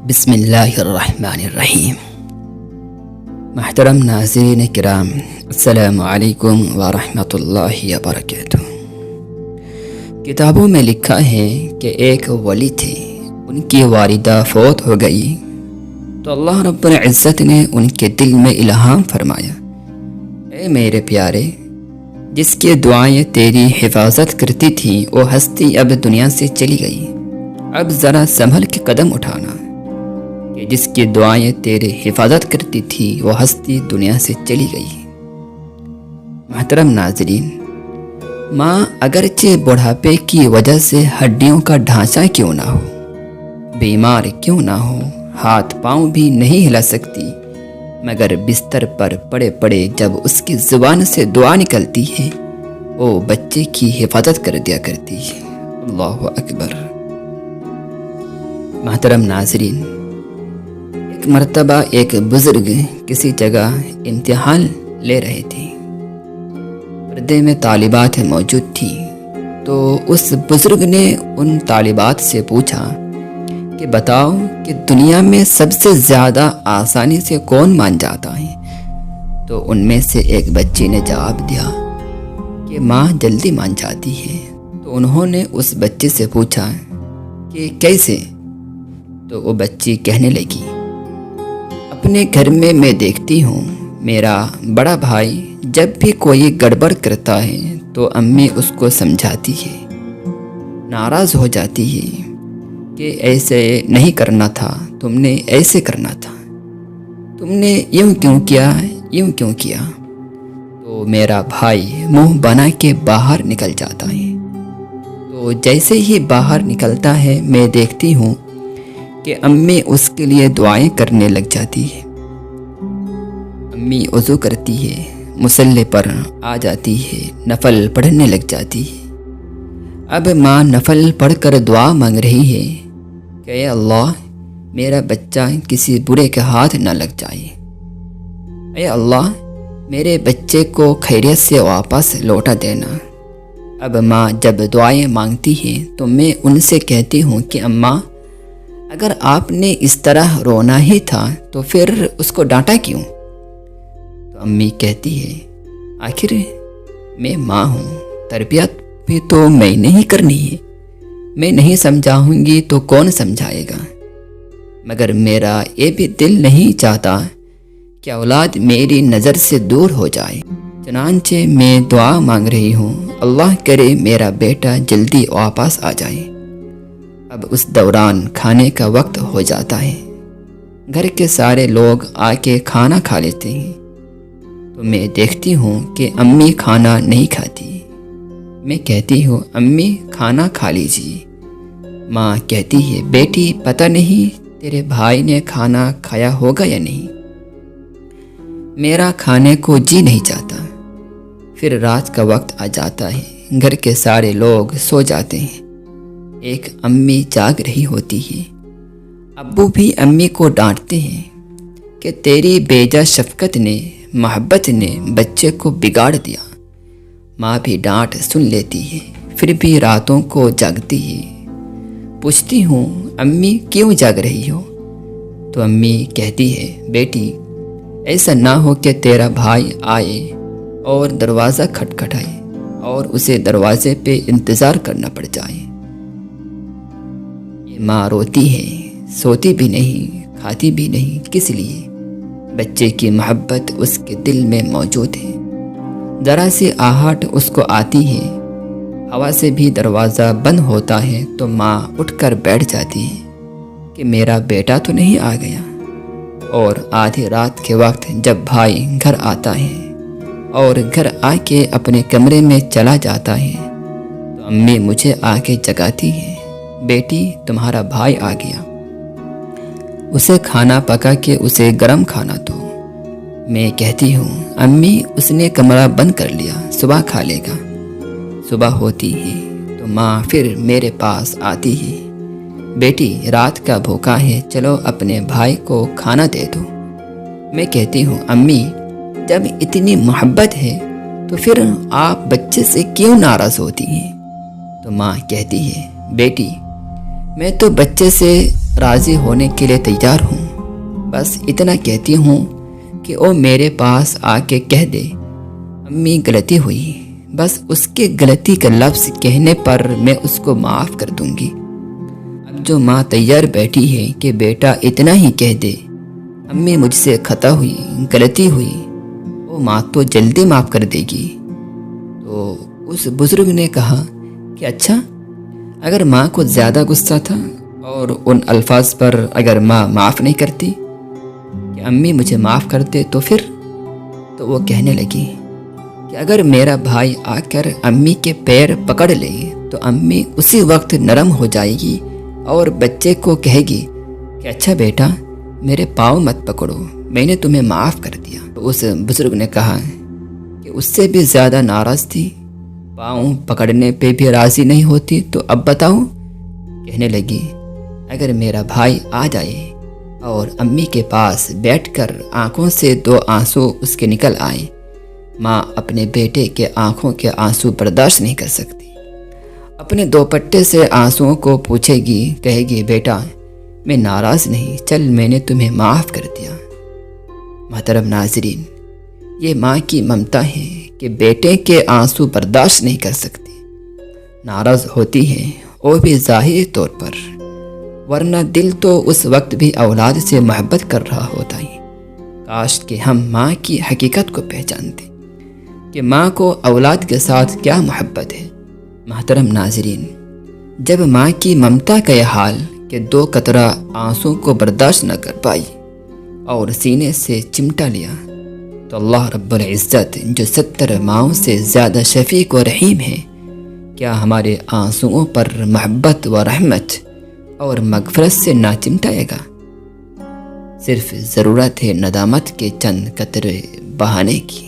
بسم اللہ الرحمن الرحیم۔ محترم ناظرین کرام، السلام علیکم ورحمۃ اللہ وبرکاتہ۔ کتابوں میں لکھا ہے کہ ایک ولی تھے، ان کی والدہ فوت ہو گئی تو اللہ رب العزت نے ان کے دل میں الہام فرمایا، اے میرے پیارے، جس کی دعائیں تیری حفاظت کرتی تھیں وہ ہستی اب دنیا سے چلی گئی، اب ذرا سنبھل کے قدم اٹھانا۔ کہ جس کی دعائیں تیری حفاظت کرتی تھی وہ ہستی دنیا سے چلی گئی۔ محترم ناظرین، ماں اگرچہ بڑھاپے کی وجہ سے ہڈیوں کا ڈھانچہ کیوں نہ ہو، بیمار کیوں نہ ہو، ہاتھ پاؤں بھی نہیں ہلا سکتی، مگر بستر پر پڑے پڑے جب اس کی زبان سے دعا نکلتی ہے وہ بچے کی حفاظت کر دیا کرتی ہے۔ اللہ اکبر۔ محترم ناظرین، ایک مرتبہ ایک بزرگ کسی جگہ امتحان لے رہے تھے، پردے میں طالبات موجود تھیں، تو اس بزرگ نے ان طالبات سے پوچھا کہ بتاؤ کہ دنیا میں سب سے زیادہ آسانی سے کون مان جاتا ہے؟ تو ان میں سے ایک بچی نے جواب دیا کہ ماں جلدی مان جاتی ہے۔ تو انہوں نے اس بچے سے پوچھا کہ کیسے؟ تو وہ بچی کہنے لگی، اپنے گھر میں دیکھتی ہوں، میرا بڑا بھائی جب بھی کوئی گڑبڑ کرتا ہے تو امی اس کو سمجھاتی ہے، ناراض ہو جاتی ہے کہ ایسے نہیں کرنا تھا، تم نے ایسے کرنا تھا، تم نے یوں کیوں کیا، یوں کیوں کیا؟ تو میرا بھائی منہ بنا کے باہر نکل جاتا ہے۔ تو جیسے ہی باہر نکلتا ہے میں دیکھتی ہوں کہ امی اس کے لیے دعائیں کرنے لگ جاتی ہے۔ امی وضو کرتی ہے، مصلی پر آ جاتی ہے، نفل پڑھنے لگ جاتی ہے۔ اب ماں نفل پڑھ کر دعا مانگ رہی ہے کہ اے اللہ، میرا بچہ کسی برے کے ہاتھ نہ لگ جائے، اے اللہ میرے بچے کو خیریت سے واپس لوٹا دینا۔ اب ماں جب دعائیں مانگتی ہے تو میں ان سے کہتی ہوں کہ اماں، اگر آپ نے اس طرح رونا ہی تھا تو پھر اس کو ڈانٹا کیوں؟ تو امی کہتی ہے، آخر میں ماں ہوں، تربیت بھی تو میں نے ہی کرنی ہے، میں نہیں سمجھاؤں گی تو کون سمجھائے گا؟ مگر میرا یہ بھی دل نہیں چاہتا کہ اولاد میری نظر سے دور ہو جائے، چنانچہ میں دعا مانگ رہی ہوں، اللہ کرے میرا بیٹا جلدی واپس آ جائے۔ اب اس دوران کھانے کا وقت ہو جاتا ہے، گھر کے سارے لوگ آ کے کھانا کھا لیتے ہیں، تو میں دیکھتی ہوں کہ امی کھانا نہیں کھاتی۔ میں کہتی ہوں، امی کھانا کھا لیجیے۔ ماں کہتی ہے، بیٹی پتہ نہیں تیرے بھائی نے کھانا کھایا ہوگا یا نہیں، میرا کھانے کو جی نہیں چاہتا۔ پھر رات کا وقت آ جاتا ہے، گھر کے سارے لوگ سو جاتے ہیں، ایک امی جاگ رہی ہوتی ہے۔ ابو بھی امی کو ڈانٹتے ہیں کہ تیری بیجا شفقت نے، محبت نے بچے کو بگاڑ دیا۔ ماں بھی ڈانٹ سن لیتی ہے، پھر بھی راتوں کو جاگتی ہے۔ پوچھتی ہوں، امی کیوں جاگ رہی ہو؟ تو امی کہتی ہے، بیٹی ایسا نہ ہو کہ تیرا بھائی آئے اور دروازہ کھٹکھٹائے اور اسے دروازے پہ انتظار کرنا پڑ جائے۔ ماں روتی ہے، سوتی بھی نہیں، کھاتی بھی نہیں، کس لیے؟ بچے کی محبت اس کے دل میں موجود ہے، ذرا سی آہٹ اس کو آتی ہے، ہوا سے بھی دروازہ بند ہوتا ہے تو ماں اٹھ کر بیٹھ جاتی ہے کہ میرا بیٹا تو نہیں آ گیا۔ اور آدھی رات کے وقت جب بھائی گھر آتا ہے اور گھر آ کے اپنے کمرے میں چلا جاتا ہے تو امی مجھے آ کے جگاتی ہے، بیٹی تمہارا بھائی آ گیا، اسے کھانا پکا کے اسے گرم کھانا دو۔ میں کہتی ہوں، امی اس نے کمرہ بند کر لیا، صبح کھا لے گا۔ صبح ہوتی ہے تو ماں پھر میرے پاس آتی ہے، بیٹی رات کا بھوکا ہے، چلو اپنے بھائی کو کھانا دے دو۔ میں کہتی ہوں، امی جب اتنی محبت ہے تو پھر آپ بچے سے کیوں ناراض ہوتی ہیں؟ تو ماں کہتی ہے، بیٹی میں تو بچے سے راضی ہونے کے لیے تیار ہوں، بس اتنا کہتی ہوں کہ وہ میرے پاس آ کے کہہ دے امی غلطی ہوئی، بس اس کے غلطی کا لفظ کہنے پر میں اس کو معاف کر دوں گی۔ اب جو ماں تیار بیٹھی ہے کہ بیٹا اتنا ہی کہہ دے امی مجھ سے خطا ہوئی، غلطی ہوئی، وہ ماں تو جلدی معاف کر دے گی۔ تو اس بزرگ نے کہا کہ اچھا، اگر ماں کو زیادہ غصہ تھا اور ان الفاظ پر اگر ماں معاف نہیں کرتی کہ امی مجھے معاف کر دے تو پھر؟ تو وہ کہنے لگی کہ اگر میرا بھائی آ کر امی کے پیر پکڑ لے تو امی اسی وقت نرم ہو جائے گی اور بچے کو کہے گی کہ اچھا بیٹا میرے پاؤں مت پکڑو، میں نے تمہیں معاف کر دیا۔ تو اس بزرگ نے کہا کہ اس سے بھی زیادہ ناراض تھی، پاؤں پکڑنے پہ بھی راضی نہیں ہوتی، تو اب بتاؤ؟ کہنے لگی اگر میرا بھائی آ جائے اور امی کے پاس بیٹھ کر آنکھوں سے 2 آنسو اس کے نکل آئے، ماں اپنے بیٹے کے آنکھوں کے آنسو برداشت نہیں کر سکتی، اپنے دوپٹے سے آنسوؤں کو پوچھے گی، کہے گی بیٹا میں ناراض نہیں، چل میں نے تمہیں معاف کر دیا۔ محترم ناظرین، یہ ماں کی ممتا ہے کہ بیٹے کے آنسو برداشت نہیں کر سکتی، ناراض ہوتی ہے، وہ بھی ظاہری طور پر، ورنہ دل تو اس وقت بھی اولاد سے محبت کر رہا ہوتا ہے۔ کاش کہ ہم ماں کی حقیقت کو پہچانتے کہ ماں کو اولاد کے ساتھ کیا محبت ہے۔ محترم ناظرین، جب ماں کی ممتا کا یہ حال کہ 2 قطرہ آنسوں کو برداشت نہ کر پائی اور سینے سے چمٹا لیا، تو اللہ رب العزت جو 70 ماؤں سے زیادہ شفیق و رحیم ہے، کیا ہمارے آنسوؤں پر محبت و رحمت اور مغفرت سے نہ چمٹائے گا؟ صرف ضرورت ہے ندامت کے چند قطرے بہانے کی۔